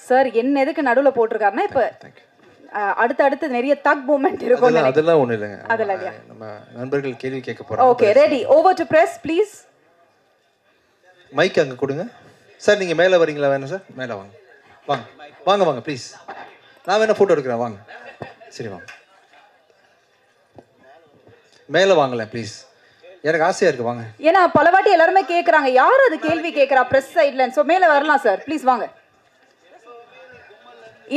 Sir என்ன எதுக்கு நடுவில் போட்டிருக்காருன்னா இப்போ அடுத்து நிறைய தக் மூமெண்ட் இருக்கும். அதெல்லாம் ஒன்றும் இல்லைங்க, அதெல்லாம் நம்ம நண்பர்கள் கேள்வி கேட்க போகிறோம். Okay ready. Over to press please. Mic அங்கே கொடுங்க சார். நீங்கள் மேலே வரீங்களா? வேணும் சார், மேலே வாங்க வாங்க வாங்க வாங்க ப்ளீஸ். நான் வேணா ஃபோட்டோ எடுக்கிறேன், வாங்க. சரி வாங்க, மேலே வாங்கலேன் ப்ளீஸ், எனக்கு ஆசையாக இருக்குது, வாங்க. ஏன்னா பல வாட்டி எல்லாருமே கேட்குறாங்க யார் அது கேள்வி கேட்குறா ப்ரெஸ் சைட்லன்னு. ஸோ மேலே வரலாம் சார், ப்ளீஸ் வாங்க.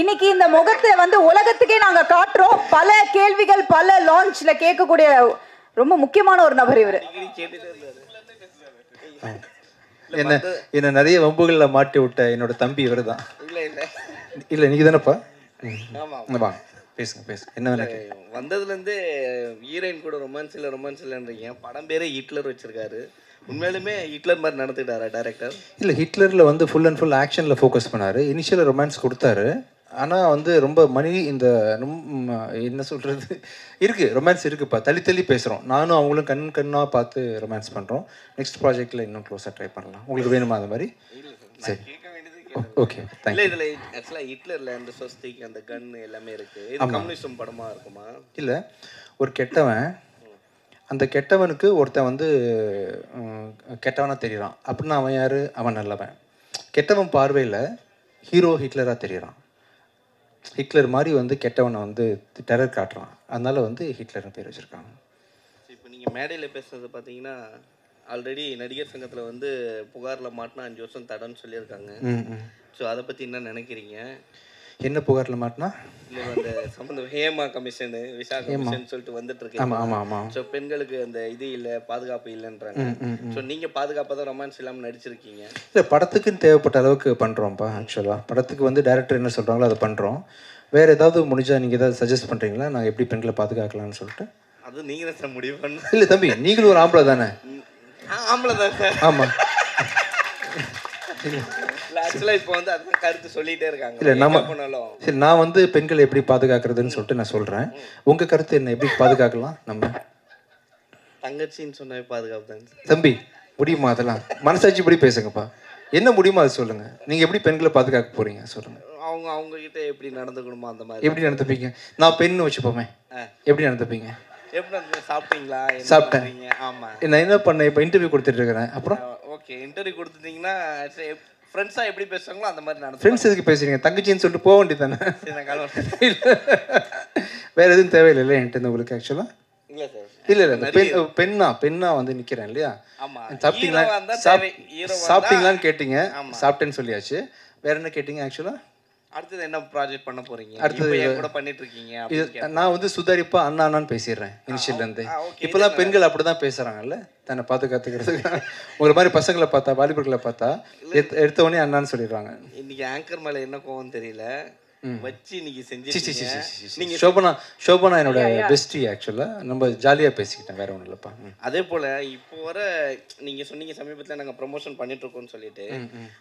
இன்னைக்கு இந்த முகத்தை வந்து உலகத்துக்கே நாங்க காட்டுறோம். பல கேள்விகள் பல லான்ச்ல கேட்கக்கூடிய ரொம்ப முக்கியமான ஒரு நபர் இவர். என்ன நிறைய வம்புகள்ல மாட்டி விட்ட என்னோட தம்பி இவர் தான். இல்ல நீங்க தானப்பா? வாங்க பேசுங்க. என்ன வந்ததுல இருந்து ஹீரோயின் கூட ரொமான்ஸ் இல்லைன்றீங்க. படம் பேரே ஹிட்லர் வச்சிருக்காரு. உண்மையிலுமே ஹிட்லர் மாதிரி நடந்துட்டாரா டைரக்டர்? இல்ல, ஹிட்லர்ல வந்து ஃபுல் அண்ட் ஃபுல் ஆக்ஷன்ல ஃபோக்கஸ் பண்ணாரு. இனிஷியல் ரொமான்ஸ் கொடுத்தாரு, ஆனால் வந்து ரொம்ப இந்த என்ன சொல்கிறது இருக்குது, ரொமான்ஸ் இருக்குப்பா. தள்ளி பேசுகிறோம், நானும் அவங்களும் கண்ணாக பார்த்து ரொமான்ஸ் பண்ணுறோம். நெக்ஸ்ட் ப்ராஜெக்டில் இன்னும் க்ளோஸாக ட்ரை பண்ணலாம். உங்களுக்கு வேணுமா அது மாதிரி? சரி ஓகே தேங்க்யூ. இதில் ஆக்சுவலாக ஹிட்லரில் அந்த சொஸ்திக்கு அந்த கன் எல்லாமே இருக்குது. இது கம்யூனிசம் படமாக இருக்குமா? இல்லை, ஒரு கெட்டவன், அந்த கெட்டவனுக்கு ஒருத்தன் வந்து கெட்டவனாக தெரியறான் அப்படின்னா அவன் யார்? அவன் நல்லவன். கெட்டவன் பார்வையில் ஹீரோ ஹிட்லராக தெரியறான். ஹிட்லர் மாதிரி வந்து கெட்டவனை வந்து டெரர் காட்டுறான், அதனால வந்து ஹிட்லர்னு பேர் வச்சுருக்காங்க. இப்போ நீங்கள் மேடையில் பேசுறது பார்த்தீங்கன்னா ஆல்ரெடி நடிகர் சங்கத்தில் வந்து புகாரில் மாட்டினா 5 வருஷம் தடன்னு சொல்லியிருக்காங்க. ஸோ அதை பற்றி என்ன நினைக்கிறீங்க? என்ன புகாரில் மாட்டினா? இல்லை அந்த சம்மந்தம் ஹேமா கமிஷனு விசா கமிஷன் சொல்லிட்டு வந்துட்டு இருக்கு. ஆமாம். ஸோ பெண்களுக்கு அந்த இது இல்லை, பாதுகாப்பு இல்லைன்றாங்க. ஸோ நீங்கள் பாதுகாப்பாக தான் ரொமான்ஸ் இல்லாமல் நடிச்சிருக்கீங்க. இல்லை, படத்துக்குன்னு தேவைப்பட்ட அளவுக்கு பண்ணுறோம்ப்பா. ஆக்சுவலாக படத்துக்கு வந்து டைரக்டர் என்ன சொல்கிறாங்களோ அதை பண்ணுறோம். வேறு ஏதாவது முடிஞ்சால் நீங்கள் ஏதாவது சஜஸ்ட் பண்ணுறீங்களா நாங்கள் எப்படி பெண்களை பாதுகாக்கலாம்னு சொல்லிட்டு? அது நீங்கள் தான் சார் முடிவு பண்ண. இல்லை தம்பி, நீங்களும் ஒரு ஆம்பளை தானே? ஆம்பளை தான் சார். ஆமாம். ஆக்சுவலாக இப்போ வந்து அதுதான் கருத்து சொல்லிகிட்டே இருக்காங்க. இல்லை நம்ம சரி, நான் வந்து பெண்களை எப்படி பாதுகாக்கிறதுன்னு சொல்லிட்டு நான் சொல்கிறேன். உங்கள் கருத்து என்ன, எப்படி பாதுகாக்கலாம்? நம்ம தங்கச்சின்னு சொன்னாவே பாதுகாப்பு தான் தம்பி. முடியுமா? அதெல்லாம் மனசாட்சி இப்படி பேசுங்கப்பா. என்ன முடியுமா அது சொல்லுங்கள். நீங்கள் எப்படி பெண்களை பாதுகாக்க போகிறீங்க சொல்லுங்கள். அவங்க கிட்ட எப்படி நடந்துக்கணுமோ அந்த மாதிரி. எப்படி நடந்துப்பீங்க? நான் பெண்ணு வச்சுப்போமே, எப்படி நடந்துப்பீங்க? எப்படி சாப்பிட்டீங்களா? சாப்பிட்டேன். ஆமாம். நான் என்ன பண்ணேன், இப்போ இன்டர்வியூ கொடுத்துட்டு இருக்கிறேன். அப்புறம் ஓகே, இன்டர்வியூ கொடுத்துட்டீங்கன்னா ஃப்ரெண்ட்ஸாக எப்படி பேசுவாங்களோ அந்த மாதிரி நடந்து. ஃப்ரெண்ட்ஸ் எதுக்கு பேசுறீங்க? தங்கச்சின்னு சொல்லிட்டு போக வேண்டியது தானே. வேற எதுவும் தேவையில்லை என்கிட்ட உங்களுக்கு ஆக்சுவலாக. இல்லை சார். இல்லை பெண்ணா வந்து நிற்கிறேன் இல்லையா? சாப்பிட்டீங்களான்னு கேட்டீங்க, சாப்பிட்டேன்னு சொல்லியாச்சு. வேற என்ன கேட்டீங்க ஆக்சுவலாக? அடுத்தது என்ன ப்ராஜெக்ட் பண்ண போறீங்க? அடுத்தது கூட பண்ணிட்டு இருக்கீங்க. நான் வந்து சுதாரிப்பா அண்ணான்னு பேசிடுறேன் இனிஷியல்லேருந்து. இப்போதான் பெண்கள் அப்படிதான் பேசுறாங்கல்ல, தன்னை பாதுகாத்துக்கிறதுக்கு. உங்களை மாதிரி பசங்களை பார்த்தா, வாலிபர்களை பார்த்தா எடுத்த உடனே அண்ணான்னு சொல்லிடுறாங்க. இன்னைக்கு ஆங்கர் மேல என்ன கோவம் தெரியல வச்சு இன்னைக்கு செஞ்சு. சோபனா என்னோட பெஸ்டி ஆக்சுவலா. நம்ம ஜாலியா பேசிக்கிட்டேன், வேற ஒன்றும் இல்லப்பா. அதே போல இப்போ வர நீங்க சொன்னீங்க சமீபத்தில் நாங்கள் ப்ரொமோஷன் பண்ணிட்டு இருக்கோம்னு சொல்லிட்டு,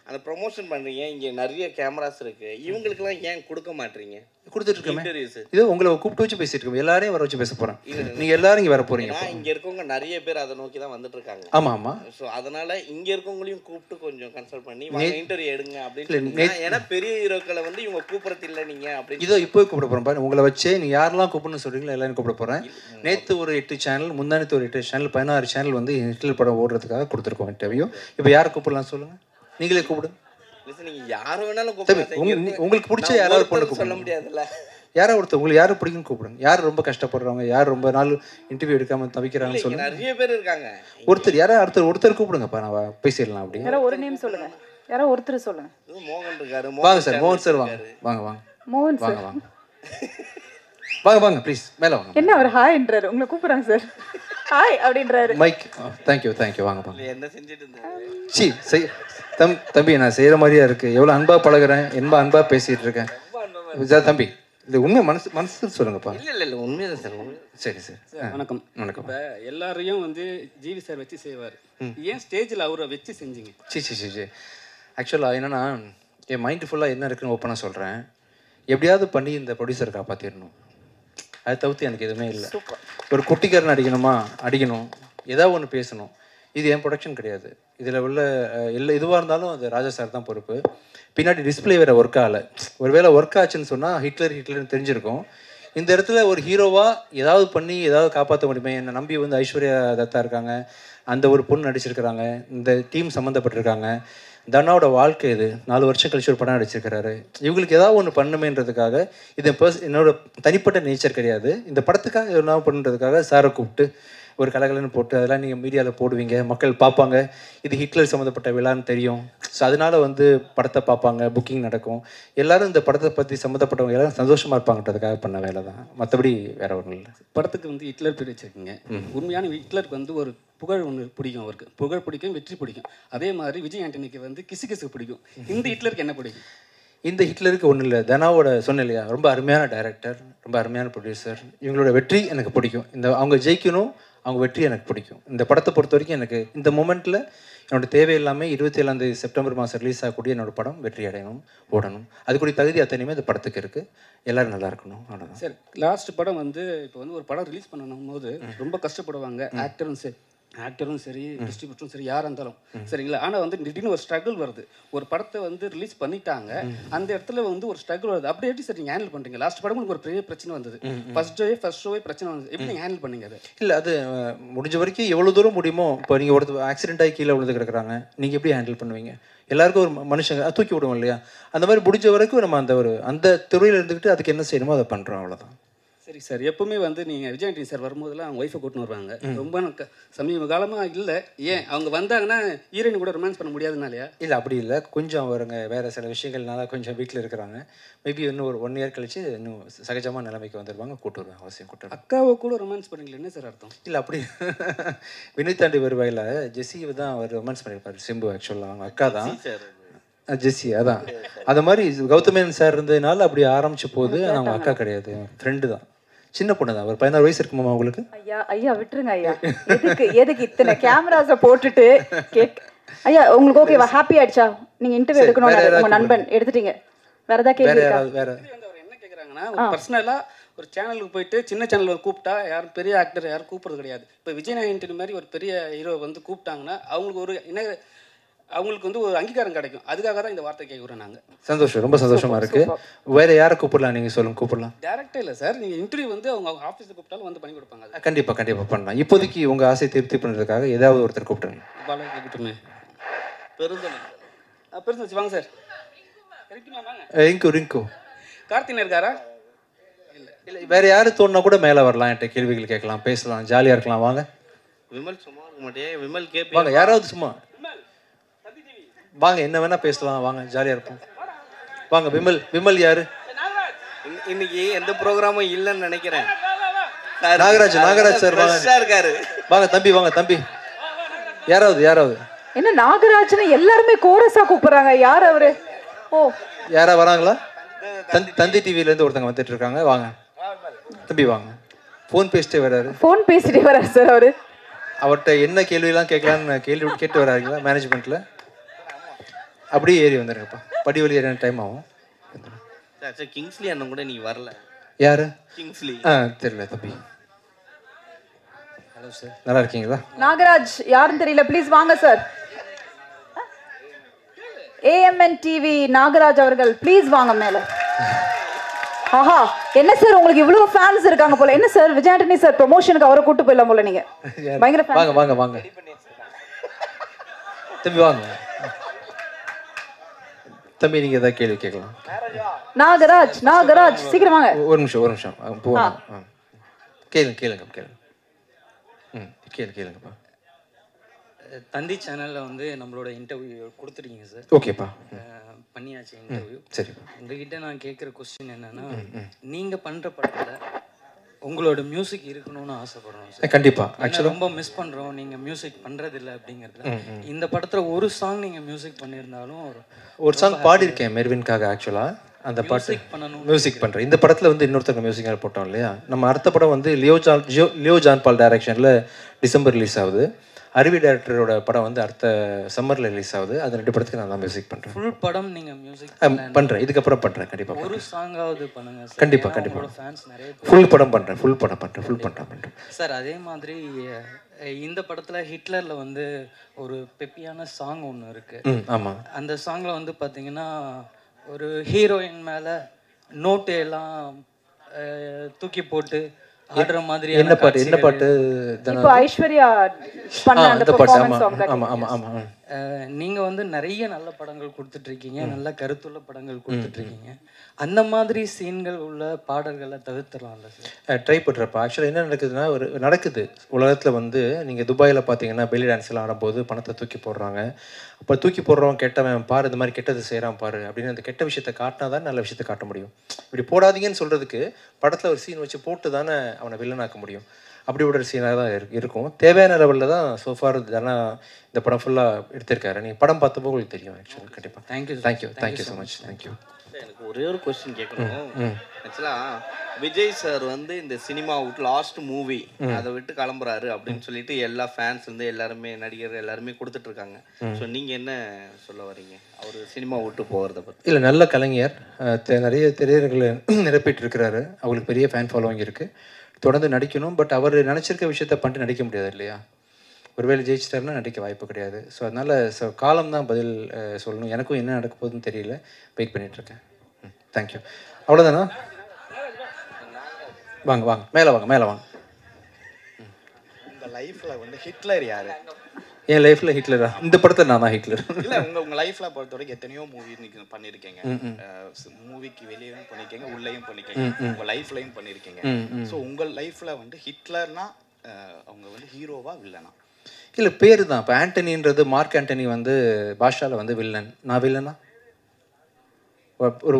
அந்த ப்ரொமோஷன் பண்றீங்க, இங்க நிறைய கேமராஸ் இருக்கு, இவங்களுக்குலாம் ஏன் கொடுக்க மாட்டீங்க? கொடுத்துட்டு இருக்கேன். இது உங்களை கூப்பிட்டு வச்சு பேசிட்டு இருக்கோம், எல்லாரையும் வர வச்சு பேச போறேன். நீங்க எல்லாரும் இங்க வர போறீங்க. இங்க இருக்கவங்க நிறைய பேர் அதை நோக்கி தான் வந்துட்டு இருக்காங்க. ஆமா. ஸோ அதனால இங்க இருக்கவங்களையும் கூப்பிட்டு கொஞ்சம் கன்சல்ட் பண்ணி இன்டர்வியூ எடுங்க அப்படின்னு. ஏன்னா பெரிய ஹீரோக்களை வந்து இவங்க கூப்பிடுறது இல்லை நீங்க அப்படின்னு. இதோ இப்போ கூப்பிட போறேன் பாருங்க. உங்களை வச்சு நீங்க யாரெல்லாம் கூப்பிடணும்னு சொல்றீங்களோ எல்லாரும் கூப்பிட போறேன். நேற்று ஒரு 8 சேனல், முந்தானத்து ஒரு 8 சேனல், 16 சேனல் வந்து ஹிட்லர் படம் ஓடுறதுக்காக கொடுத்துருக்கோம் இன்டர்வியூ. இப்போ யாரை கூப்பிடலாம் சொல்லுங்க, நீங்களே கூப்பிடுங்க. நீங்க யாரை வேணாலும் கூப்பிடுங்க, உங்களுக்கு பிடிச்ச யாராவது பொண்ணு சொல்ல முடியாதுல்ல. யாரை ஒருத்தர் உங்களுக்கு யாரும் பிடிக்குன்னு கூப்பிடுங்க. யார் ரொம்ப கஷ்டப்படுறவங்க, யார் ரொம்ப நாள் இன்டர்வியூ எடுக்காம தவிக்கிறாங்கன்னு சொல்லுங்க. நிறைய பேர் இருக்காங்க. ஒருத்தர் ஒருத்தர் கூப்பிடுங்கப்பா, நான் பேசிடலாம். அப்படி யாரோ ஒரு நேம் சொல்லுங்க, யாரோ ஒருத்தர் சொல்லுங்க. மோகன் இருக்காரு. வாங்க சார், மோகன் சார் வாங்க. மோகன் சார் வாங்க ப்ளீஸ், மேலே வாங்க. என்ன அவர் ஹாய்ன்றாரு, உங்களை கூப்பிடுறாங்க சார். ஹாய் அப்படின்றாரு. மைக் தேங்க்யூ வாங்க. என்ன செஞ்சுட்டு இருந்தாரு? சி தம்பி, நான் செய்யற மாதிரியா இருக்கு. எவ்வளவு அன்பா பழகுறேன், அன்பா பேசிட்டு இருக்கேன். தம்பி, இது உண்மை மனசு சொல்லுங்கப்பா. இல்லை உண்மைதான் சார். சரி சார், வணக்கம். இப்போ எல்லாரையும் வந்து ஜிவி சார் வச்சு செய்வார், ஏன் ஸ்டேஜில் அவரை வச்சு செஞ்சீங்க? சி ஆக்சுவலாக என்னன்னா, என் மைண்டு ஃபுல்லாக என்ன இருக்குன்னு ஓப்பனாக சொல்கிறேன். எப்படியாவது பண்ணி இந்த ப்ரொடியூசரை காப்பாற்றிடணும், அதை தவிர்த்து எனக்கு எதுவுமே இல்லை. ஒரு குட்டிக்காரன் அடிக்கணும், ஏதாவது ஒன்று பேசணும். இது என் ப்ரொடக்ஷன் கிடையாது. இதில் உள்ள எல்லா இதுவாக இருந்தாலும் அது ராஜா சார் தான் பொறுப்பு. பின்னாடி டிஸ்பிளே வேறு ஒர்க் ஆகலை. ஒருவேளை ஒர்க் ஆச்சுன்னு சொன்னால் ஹிட்லர்னு தெரிஞ்சிருக்கும். இந்த இடத்துல ஒரு ஹீரோவாக ஏதாவது பண்ணி ஏதாவது காப்பாற்ற முடியுமே, என்னை நம்பி வந்து ஐஸ்வர்யா தத்தா இருக்காங்க, அந்த ஒரு பொண்ணு நடிச்சிருக்கிறாங்க, இந்த டீம் சம்மந்தப்பட்டிருக்காங்க. தனாவோட வாழ்க்கை இது 4 வருஷம் கழிச்சு ஒரு படம் நடிச்சிருக்கிறாரு. இவங்களுக்கு ஏதாவது ஒன்று பண்ணுமேன்றதுக்காக, இது என்னோட தனிப்பட்ட நேச்சர் கிடையாது, இந்த படத்துக்காக என்ன பண்ணுறதுக்காக சாரை கூப்பிட்டு ஒரு கலகலன்னு போட்டு அதெல்லாம் நீங்கள் மீடியாவில் போடுவீங்க, மக்கள் பார்ப்பாங்க, இது ஹிட்லர் சம்மந்தப்பட்ட விழான்னு தெரியும். ஸோ அதனால் வந்து படத்தை பார்ப்பாங்க, புக்கிங் நடக்கும், எல்லோரும் இந்த படத்தை பற்றி சம்மந்தப்பட்டவங்க எல்லோரும் சந்தோஷமாக இருப்பாங்கன்றதுக்காக பண்ண வேலை தான், மற்றபடி வேறு ஒன்றும் இல்லை. படத்துக்கு வந்து ஹிட்லர் பேர் வச்சுருக்கீங்க. உண்மையான ஹிட்லருக்கு வந்து ஒரு புகழ் ஒன்று பிடிக்கும், அவருக்கு புகழ் பிடிக்கும், வெற்றி பிடிக்கும். அதே மாதிரி விஜய் ஆண்டனிக்கு வந்து கிசு கிசு பிடிக்கும். இந்த ஹிட்லருக்கு என்ன பிடிக்கும்? இந்த ஹிட்லருக்கு ஒன்றும் இல்லை, தனாவோட சொன்னேன் இல்லையா, ரொம்ப அருமையான டைரக்டர், ரொம்ப அருமையான ப்ரொடியூசர், இவங்களோட வெற்றி எனக்கு பிடிக்கும். அவங்க ஜெயிக்கணும், அவங்க வெற்றி எனக்கு பிடிக்கும். இந்த படத்தை பொறுத்த வரைக்கும் எனக்கு இந்த மூமெண்ட்டில் என்னோடய தேவை எல்லாமே 27 செப்டம்பர் மாதம் ரிலீஸ் ஆகக்கூடிய என்னோடய படம் வெற்றி அடையணும், ஓடணும். அதுக்குரிய தகுதி அத்தனையுமே இந்த படத்துக்கு இருக்குது. எல்லோரும் நல்லா இருக்கணும், அவ்வளோதான். சரி, லாஸ்ட் படம் வந்து இப்போ வந்து ஒரு படம் ரிலீஸ் பண்ணணும் போது ரொம்ப கஷ்டப்படுவாங்க ஆக்டரும் சரி டிஸ்ட்ரிபியூட்டரும் சரி யாராக இருந்தாலும் சரிங்களா. ஆனால் வந்து திடீர்னு ஒரு ஸ்ட்ரகிள் வருது. ஒரு படத்தை வந்து ரிலீஸ் பண்ணிட்டாங்க, அந்த இடத்துல வந்து ஒரு ஸ்ட்ரகிள் வருது. அப்படி எப்படி சார் நீங்கள் ஹேண்டில் பண்ணுறீங்க? லாஸ்ட் படம் உங்களுக்கு ஒரு பெரிய பிரச்சனை வந்தது, ஃபர்ஸ்ட் ஷோவே பிரச்சனை வந்தது, எப்படி நீங்கள் ஹேண்டில் பண்ணீங்க அதை? இல்லை, அது முடிஞ்ச வரைக்கும் எவ்வளோ தூரம் முடியுமோ. இப்போ நீங்கள் ஒருத்தர் ஆக்சிடென்ட் ஆகி கீழே விழுந்து கிடக்குறாங்க, நீங்கள் எப்படி ஹேண்டில் பண்ணுவீங்க? எல்லாருக்கும் ஒரு மனுஷங்க தூக்கி விடுவோம் இல்லையா, அந்த மாதிரி முடிஞ்ச வரைக்கும் நம்ம அந்த துறையில் இருந்துக்கிட்டு அதுக்கு என்ன செய்யணுமோ அதை பண்ணுறோம், அவ்வளோதான். சரி சார், எப்பவுமே வந்து நீங்கள் விஜய் ஆண்டனி சார் வரும்போதெல்லாம் அவங்க ஒய்ஃபை கூட்டின்னு வருவாங்க. ரொம்ப சமீப காலமாக இல்லை, ஏன் அவங்க வந்தாங்கன்னா ஹீரோயின் கூட ரொமான்ஸ் பண்ண முடியாதுனாலையா? இல்லை, அப்படி இல்லை, கொஞ்சம் அவருங்க வேறு சில விஷயங்கள்னால கொஞ்சம் வீட்டில் இருக்கிறாங்க. மேபி இன்னும் ஒரு 1 இயர் கழிச்சு இன்னும் சகஜமாக நிலைமைக்கு வந்துடுவாங்க, கூட்டு வருவாங்க, அவசியம் கூட்டு வருவாங்க. அக்காவை கூட ரொமான்ஸ் பண்ணுறீங்களா? என்ன சார் அர்த்தம்? இல்லை, அப்படி வினைத்தாண்டி வருவாயில் ஜெஸ்ஸியை தான் அவர் ரொமான்ஸ் பண்ணியிருப்பார், சிம்பு. ஆக்சுவலாக அவங்க அக்கா தான் ஜெஸ்ஸி. அதான் அது மாதிரி கௌதமேன் சார் இருந்ததுனால அப்படி ஆரம்பிச்ச போது அவங்க அக்கா கிடையாது, ஃப்ரெண்டு தான், சின்ன பொண்ணு தான். ஒரு 16 வயசு இருக்குமா உங்களுக்கு? ஐயா விட்டுருங்க ஐயா, எதுக்கு இத்தனை கேமராஸை போட்டுட்டு ஐயா உங்களுக்கு ஓகேவா, ஹாப்பி ஆயிடுச்சா? நீங்க இன்டர்வியூ எடுக்கணும், உங்க நண்பன் எடுத்துட்டீங்க, வேற ஏதாவது கேள்வி இருக்கா? வேற என்ன கேட்குறாங்கன்னா, பர்சனலா ஒரு சேனலுக்கு போயிட்டு சின்ன சேனல் கூப்பிட்டா யாரும் பெரிய ஆக்டர் யாரும் கூப்பிடுறது கிடையாது. இப்போ விஜய் ஆண்டனி மாதிரி ஒரு பெரிய ஹீரோ வந்து கூப்பிட்டாங்கன்னா அவங்களுக்கு ஒரு என்ன, அவங்களுக்கு வந்து ஒரு அங்கீகாரம் கிடைக்கும். அதுக்காக தான் இந்த வார்த்தை கேட்குறோம் நாங்கள். சந்தோஷம், ரொம்ப சந்தோஷமா இருக்கு. வேற யாரை கூப்பிடலாம் நீங்க சொல்லுங்க, கூப்பிடலாம். டேரக்டே இல்லை சார், நீங்கள் இன்டர்வியூ வந்து அவங்க ஆஃபீஸில் கூப்பிட்டாலும் வந்து பண்ணி கொடுப்பாங்க. கண்டிப்பாக பண்ணலாம். இப்போதைக்கு உங்க ஆசை திருப்தி பண்ணுறதுக்காக ஏதாவது ஒருத்தர் கூப்பிட்டுருங்க. பாலாஜி கூப்பிட்டுமே பெருந்தச்சு வாங்க சார். ரிங்கு கார்த்தினா இருக்காரா? இல்லை, வேற யாரு தோணுனா கூட மேலே வரலாம், என்கிட்ட கேள்விகள் கேட்கலாம், பேசலாம், ஜாலியாக இருக்கலாம். வாங்க விமல், சும்மா இருக்க மாட்டே விமல், கேட்பீங்க? வாங்க, யாராவது சும்மா வாங்க, என்ன வேணா பேசலாம், வாங்க, ஜாலியாக இருப்போம். வாங்க. விமல் யாரு? இன்னைக்கு எந்த ப்ரோக்ராமும் இல்லைன்னு நினைக்கிறேன். நாகராஜ் சார் இருக்காரு. வாங்க தம்பி, வாங்க தம்பி. யாராவது என்ன நாகராஜ்னு எல்லாருமே கோரஸா கூப்பிடுறாங்க, யார் அவரு? ஓ, யாரா வராங்களா? தந்தி டிவில இருந்து ஒருத்தங்க வந்துட்டு இருக்காங்க. வாங்க தம்பி, வாங்க. ஃபோன் பேசிட்டே வராரு சார். அவர்கிட்ட என்ன கேள்வியெல்லாம் கேட்கலான்னு கேட்டு வராங்களா மேனேஜ்மெண்ட்ல? அப்படியே ஏறி வந்துருங்கப்பா, படி வழி ஏறின டைம் ஆகும். கிங்ஸ்லி அண்ணன் கூட நீ வரல. யாரு? கிங்ஸ்லி. தெரியல தம்பி. ஹலோ சார், நல்லா இருக்கீங்களா? நாகராஜ் யாருன்னு தெரியல, ப்ளீஸ் வாங்க சார். AMN TV நாகராஜ் அவர்கள் ப்ளீஸ் வாங்க மேல. ஆஹா, என்ன சார் உங்களுக்கு இவ்வளவு ஃபேன்ஸ் இருக்காங்க போல. என்ன சார், விஜய் ஆண்டனி சார் ப்ரமோஷனுக்கு அவரை கூட்டு போயிடலாம் போல நீங்க. பயங்கர ஃபேன். வாங்க தம்பி, வாங்க தம்பி, நீங்க ஏதாவது கேள்வி கேட்கலாம். நாகராஜ் சீக்கிரம் வாங்க. ஒரு நிமிஷம் போகணும். கேளுங்கப்பா. தந்தி சேனலில் வந்து நம்மளோட இன்டர்வியூ கொடுத்துருக்கீங்க சார். ஓகேப்பா, பண்ணியாச்சு இன்டர்வியூ. சரிப்பா. உங்ககிட்ட நான் கேட்குற கொஸ்டின் என்னன்னா, நீங்கள் பண்ணுற படத்தில் உங்களோட மியூசிக் இருக்கணும்னு ஆசைப்படுறோம் சார். கண்டிப்பா. ஆக்சுவலாக ரொம்ப மிஸ் பண்ணுறோம், நீங்கள் மியூசிக் பண்ணுறதில்ல அப்படிங்கிறதுல. இந்த படத்தில் ஒரு சாங் நீங்கள் மியூசிக் பண்ணியிருந்தாலும் ஒரு சாங் பாடியிருக்கேன் மெர்வின்காக. ஆக்சுவலாக அந்த பாட்டு மியூசிக் பண்ணுறேன். இந்த படத்தில் வந்து இன்னொருத்தங்க மியூசிக்காக போட்டோம் இல்லையா. நம்ம அடுத்த படம் வந்து லியோ ஜான் பால் டைரக்ஷனில் டிசம்பர் ரிலீஸ் ஆகுது. அருவி டைரக்டரோட படம் வந்து அடுத்த சம்மரில் ரிலீஸ் ஆகுது. அது 2 படத்துக்கு நான் தான் மியூசிக் பண்ணுறேன். ஃபுல் படம் நீங்கள் மியூசிக் பண்ணுறேன், இதுக்கப்புறம் பண்ணுறேன் கண்டிப்பாக. ஒரு சாங்காவது பண்ணுங்க சார். கண்டிப்பாக ஃபேன்ஸ் நிறைய ஃபுல் படம் பண்ணுறேன். சார் அதே மாதிரி இந்த படத்தில் ஹிட்லரில் வந்து ஒரு பெப்பியான சாங் ஒன்று இருக்குது. ஆமாம். அந்த சாங்கில் வந்து பார்த்தீங்கன்னா ஒரு ஹீரோயின் மேலே நோட்டு எல்லாம் தூக்கி போட்டு ஆடுற மாதிரி. என்ன பாட்டு? இப்போ ஐஸ்வர்யா பண்ண அந்த பெர்ஃபார்மன்ஸ் சாங் தான். ஆமா. நீங்க வந்து நிறைய நல்ல படங்கள் கொடுத்துட்டு இருக்கீங்க, நல்ல கருத்துள்ள படங்கள் கொடுத்துட்டு இருக்கீங்க. அந்த மாதிரி சீன்கள் உள்ள பாடல்களை தவிர்த்துடலாம்ல சார்? ட்ரை பண்ணுறப்ப ஆக்சுவலாக என்ன நடக்குதுன்னா நடக்குது உலகத்தில் வந்து நீங்கள் துபாயில் பார்த்தீங்கன்னா பெல்லி டான்ஸ்லாம் ஆடும்போது பணத்தை தூக்கி போடுறாங்க. அப்போ தூக்கி போடுறவன் கெட்டவன் பாரு, இந்த மாதிரி கெட்டது செய்கிறான் பாரு அப்படின்னு அந்த கெட்ட விஷயத்தை காட்டினா தான் நல்ல விஷயத்தை காட்ட முடியும். இப்படி போடாதீங்கன்னு சொல்கிறதுக்கு படத்தில் ஒரு சீன் வச்சு போட்டு தானே அவனை வில்லனாக்க முடியும். அப்படி ஒரு சீனாக தான் இருக்கும். தேவையான லெவலில் தான் சோஃபார் இதெல்லாம் இந்த படம் ஃபுல்லாக எடுத்திருக்காரு. நீங்கள் படம் பார்த்தப்போ உங்களுக்கு தெரியும் ஆக்சுவலாக. கண்டிப்பாக. Thank you so much. தேங்க்யூ. எனக்கு ஒரே ஒரு கொஸ்டின் கேட்கணும். ஆக்சுவலாக விஜய் சார் வந்து இந்த சினிமா விட்டு லாஸ்ட் மூவி அதை விட்டு கிளம்புறாரு அப்படின்னு சொல்லிட்டு எல்லா ஃபேன்ஸ் வந்து எல்லாருமே நடிகர் எல்லாருமே கொடுத்துட்டு இருக்காங்க. ஸோ நீங்கள் என்ன சொல்ல வரீங்க அவர் சினிமா விட்டு போகிறத பற்றி? இல்லை, நல்ல கலைஞர், நிறைய திரையர்களை நிரப்பிட்டு இருக்கிறாரு. அவங்களுக்கு பெரிய ஃபேன் ஃபாலோவிங் இருக்குது. தொடர்ந்து நடிக்கணும். பட் அவர் நினச்சிருக்க விஷயத்த பண்ணிட்டு நடிக்க முடியாது இல்லையா? ஒருவேளை ஜெயிச்சிட்டாருன்னா நடிக்க வாய்ப்பு கிடையாது. ஸோ அதனால் காலம் தான் பதில் சொல்லணும். எனக்கும் என்ன நடக்க போகுதுன்னு தெரியல, வெயிட் பண்ணிகிட்ருக்கேன். தேங்க்யூ. அவ்வளோதானா? வாங்க மேலே வாங்க. உங்கள் லைஃப்பில் வந்து ஹிட்லர் யார்? என் லைஃப்பில் ஹிட்லரா? இந்த படத்தில் நான் தான் ஹிட்லர். இல்லை, உங்கள் லைஃப்பில் பொறுத்த வரைக்கும் எத்தனையோ மூவி நீங்கள் பண்ணியிருக்கீங்க. மூவிக்கு வெளியேயும் பண்ணியிருக்கீங்க, உள்ளேயும் பண்ணியிருக்கீங்க, உங்கள் லைஃப்லையும் பண்ணியிருக்கீங்க. ஸோ உங்கள் லைஃப்பில் வந்து ஹிட்லர்னா அவங்க வந்து ஹீரோவா வில்லனா? இல்லை, பேர் தான். இப்போ ஆண்டனின்றது மார்க் ஆண்டனி வந்து பாஷாவில் வந்து வில்லன். நான் வில்லனா?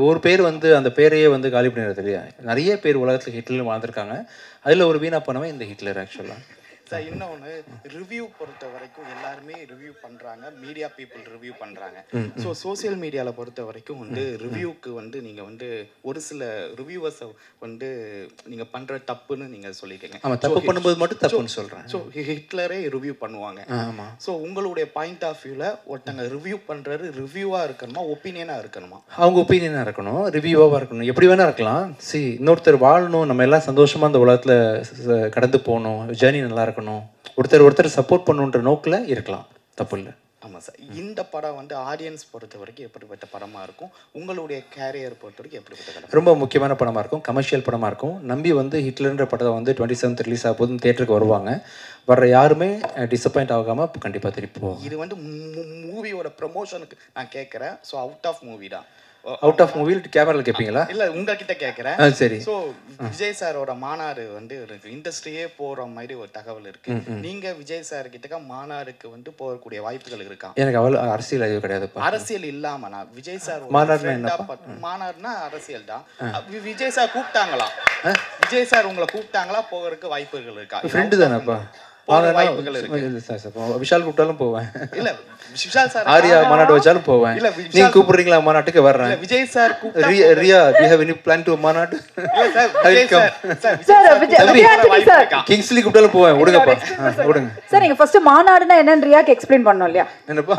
ஒரு பேர் வந்து அந்த பேரையே வந்து காலி பண்ணிடுறது இல்லையா? நிறைய பேர் உலகத்தில் ஹிட்லர் வாழ்ந்துருக்காங்க. அதில் ஒரு வீணா பண்ணவன் இந்த ஹிட்லர் ஆக்சுவலாக. சார் இன்னொன்று, ரிவ்யூ பொறுத்த வரைக்கும் எல்லாருமே ரிவ்யூ பண்ணுறாங்க, மீடியா பீப்புள் ரிவ்யூ பண்ணுறாங்க. ஸோ சோசியல் மீடியாவில் பொறுத்த வரைக்கும் வந்து ரிவ்யூக்கு வந்து நீங்கள் வந்து ஒரு சில ரிவ்யூவர்ஸை வந்து நீங்கள் பண்ணுற தப்புன்னு நீங்கள் சொல்லியிருக்கீங்க. ஆமாம், தப்பு பண்ணும்போது மட்டும் தப்புன்னு சொல்கிறேன். ஸோ ஹிட்லரே ரிவ்யூ பண்ணுவாங்க. ஆமாம். ஸோ உங்களுடைய பாயிண்ட் ஆஃப் வியூவில் ஒருத்தங்க ரிவ்யூ பண்ணுறது ரிவ்யூவாக இருக்கணுமா, ஒப்பீனியனாக இருக்கணுமா? அவங்க ஒப்பீனியனாக இருக்கணும், ரிவ்யூவாக இருக்கணும், எப்படி வேணால் இருக்கலாம். இன்னொருத்தர் வாழணும், நம்ம எல்லாம் சந்தோஷமாக அந்த உலகத்தில் கடந்து போகணும், ஜேர்னி நல்லா இருக்கணும், ஒருத்தர் சப்போர்ட் பண்ணுன்ற நோக்கில் இருக்கலாம், தப்பு இல்லை. ஆமாம் சார். இந்த படம் வந்து ஆடியன்ஸ் பொறுத்த வரைக்கும் எப்படிப்பட்ட படமாக இருக்கும்? உங்களுடைய கேரியர் பொறுத்த வரைக்கும் எப்படிப்பட்ட படம்? ரொம்ப முக்கியமான படமாக இருக்கும், கமர்ஷியல் படமாக இருக்கும். நம்பி வந்து ஹிட்லர்ன்ற படத்தை வந்து 27th ரிலீஸ் ஆக போதும் தியேட்டருக்கு வருவாங்க. வர்ற யாருமே டிசப்பாயிண்ட் ஆகாமல் கண்டிப்பாக திருப்பி போவோம். இது வந்து மூவியோட ப்ரமோஷனுக்கு நான் கேட்குறேன். ஸோ அவுட் ஆஃப் மூவி தான். அவுட் ஆஃப் மூவி கேமராவில் கேட்பீங்களா? இல்லை, உங்ககிட்ட கேட்குறேன். சரி. ஸோ விஜய் சாரோட மாநாடு வந்து இண்டஸ்ட்ரியே போகிற மாதிரி ஒரு தகவல் இருக்கு. நீங்கள் விஜய் சார் கிட்ட மாநாடுக்கு வந்து போகக்கூடிய வாய்ப்புகள் இருக்கா? எனக்கு அவ்வளோ அரசியல் அறிவு கிடையாது. அரசியல் இல்லாம நான் விஜய் சார் மாநாடுனா அரசியல் தான். விஜய் சார் கூப்பிட்டாங்களா? விஜய் சார் உங்களை கூப்பிட்டாங்களா? போகிறதுக்கு வாய்ப்புகள் இருக்கா? ஃப்ரெண்டு தானேப்பா, வாய்ப்புகள் இருக்கு. விஷால் கூப்பிட்டாலும் போவேன். இல்ல விஷால் சார் ஆரியா மாநாடு வச்சாலும் போவேன். நீங்க கூப்பிடுறீங்களா மாநாட்டுக்கு வர்றேன். விஜய் சார் ரியா we have any plan to மாநாடு? கிங்ஸ்லி கூப்பிட்டாலும் போவேன். விடுங்கப்பா, விடுங்க சார். நீங்க ஃபர்ஸ்ட் மாநாடுனா என்னன்னு ரியாக்கு எக்ஸ்பிளைன் பண்ணணும் இல்லையா? என்னப்பா?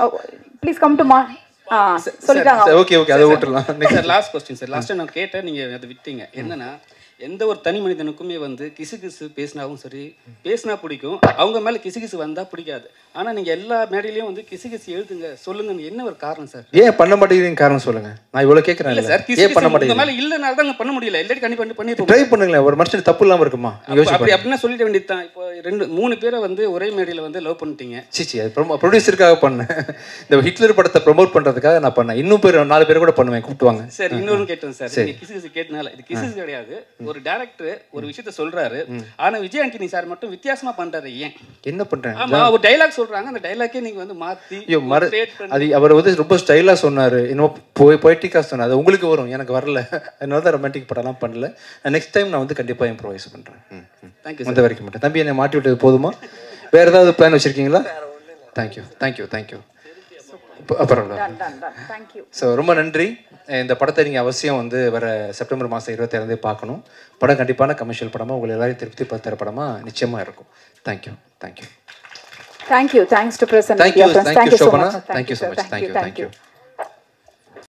ப்ளீஸ் கம் டு சொல்லிட்டாங்க. ஓகே அதை விட்டுறலாம். Sir last question sir. Last நான் கேட்டேன், நீங்க அதை விட்டீங்க. என்னன்னா, எந்த ஒரு தனி மனிதனுக்குமே வந்து கிசு பேசினாவும் சரி, பேசினா பிடிக்கும், அவங்க மேலே கிசு வந்தால் பிடிக்காது. ஆனால் நீங்கள் எல்லா மேடையிலையும் வந்து கிசு எழுதுங்க சொல்லுங்க, என்ன ஒரு காரணம் சார்? ஏன் பண்ண மாட்டேங்கிறீங்க காரணம் சொல்லுங்க. நான் இவ்வளோ கேட்குறேன். இல்லை சார், கிசு பண்ண மாட்டேங்க மேலே இல்லைனால தான் பண்ண முடியல. இல்லாட்டி கண்டிப்பாக பண்ணிருப்போம். ட்ரை பண்ணுங்களேன், ஒரு மனுஷன் தப்பு இல்லாமல் இருக்குமா? அப்படின்னா சொல்லிட வேண்டியது தான். இப்போ 2-3 பேரை வந்து ஒரே மேடையில் வந்து லவ் பண்ணிட்டீங்க. சிச்சி, அது ப்ரொடியூசருக்காக பண்ணேன். இந்த ஹிட்லர் படத்தை ப்ரொமோட் பண்ணுறதுக்காக நான் பண்ணேன். இன்னும் 4 பேர் கூட பண்ணுவேன், கூப்பிட்டுவாங்க. சரி, இன்னொன்று கேட்டேன் சார். நீங்கள் கிசு கேட்டனால இது கிசு கிடையாது. ஒரு டேரக்டர் ஒரு விஷயத்த சொல்றாரு, ஆனா விஜய் ஆண்டனி சார் மட்டும் வித்தியாசமா பண்றாரு. ஏன் என்ன பண்றாங்க? ஆமா, ஒரு டயலாக் சொல்றாங்க, அந்த டயலாக்கே நீங்க வந்து மாத்தி அது அவர் வந்து ரொம்ப ஸ்டைலா சொன்னாரு, இன்னும் பொய்டிக்கா சொன்னாரு. அது உங்களுக்கு வரும், எனக்கு வரல. அதனால தான் ரொமான்டிக் படம்லாம் பண்ணல. நெக்ஸ்ட் டைம் நான் வந்து கண்டிப்பா இம்ப்ரோவைஸ் பண்றேன். தேங்க்யூ. அந்த வரைக்கும் மட்டும் தம்பி என்னை மாட்டி விட்டது போதுமா? வேற ஏதாவது பிளான் வச்சிருக்கீங்களா? தேங்க்யூ. அப்புறம் ஸோ ரொம்ப நன்றி. இந்த படத்தை நீங்கள் அவசியம் வந்து வர செப்டம்பர் மாதம் 27 பார்க்கணும். படம் கண்டிப்பான கமர்ஷியல் படமாக உங்களை எல்லாரையும் திருப்தி படுத்துகிற படமாக நிச்சயமாக இருக்கும். Thank you. Thank you. Thanks to Press and Thank you. Media Friends. Thank you, so Shobana. much. Thank you so much. Thank you. Thank you.